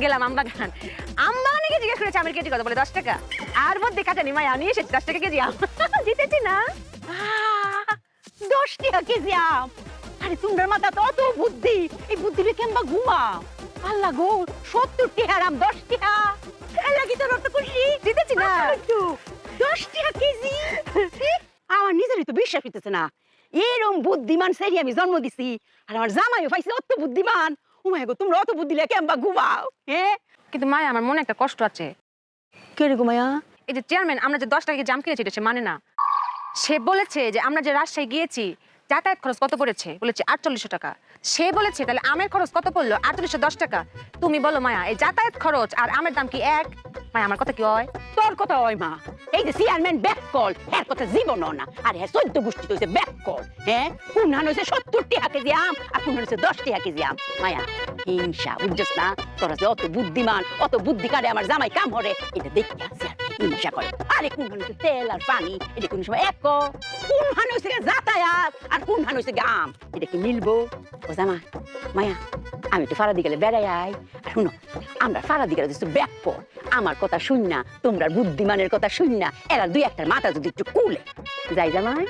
গেলাম আমবাগান। আমবাগানে জিজ্ঞেস করেছে আমের কেজি কত, বলে 10 টাকা। আর মধ্যে কাটানি মায়া নিয়ে এসেছে 10 টাকা কেজি আম। জিতেছি না? 10 টাকা কেজি আম। আরে তোমার মাথা তো অত বুদ্ধি, এই বুদ্ধিরে কেমবা ঘুমাও? আল্লাহ গো, 70 টাকার আম 10 টাকা। আল্লাহ কি তোর অত খুশি? জিতেছি না? 10 টাকা কেজি। আমার নিজেরই তো বিশ্বাস হইতেছে না, এরম বুদ্ধিমান সেরি আমি জন্ম দিছি, আর আমার জামাইও পাইছে অত বুদ্ধিমান। ও মাই গো, তোমরা অত বুদ্ধি লে কেমবা ঘুমাও? হ্যাঁ, কিন্তু মায়া আমার মনে একটা কষ্ট আছে। কে রে ঘুমায়া? এই যে চেয়ারম্যান, আমরা যে 10 টাকা কেজি আম কিনেছি এটা সে মানে না। সে বলেছে যে আমরা যে রাজশাহী গিয়েছি যাতায়াত খরচ কত পড়েছে, বলেছে 4800 টাকা। সে বলেছে তাহলে আমের খরচ কত পড়লো, 4810 টাকা। তুমি বলো মায়া, এই যাতায়াত খরচ আর আমের দাম কি এক? মায়া আমার কথা কি হয়? তোর কথা হয় মা, এই যে চেয়ারম্যান ব্যাক কল, এর কথা জীবনও না। আর হ্যাঁ 14 গোষ্ঠী তো হইছে ব্যাক কল। হ্যাঁ, কোন হান হইছে 70 টাকা কেজি আম, আর কোন হান হইছে 10 টাকা কেজি আম। মায়া, হিংসা বুঝছস না? তোরা যে অত বুদ্ধিমান, অত বুদ্ধি কাটে আমার জামাই কাম হরে, এটা দেখতে আছে আর হিংসা করে। আরে কোন হান হইছে তেল আর পানি, এটা কোন সময় এক। কোন হান হইছে যাতায়াত আর কোন হান হইছে আম, এটা কি মিলবো? ও জামা, মায়া, আমি তো ফারাদি গেলে বেড়াই আই। আর শুনো, আমরা ফারাদি গেলে ব্যাক কর, আমার কথা শুন না, তোমরা বুদ্ধিমানের কথা শুন না, এরা দুই একটার মাথা যদি একটু কুলে যাই জামাই।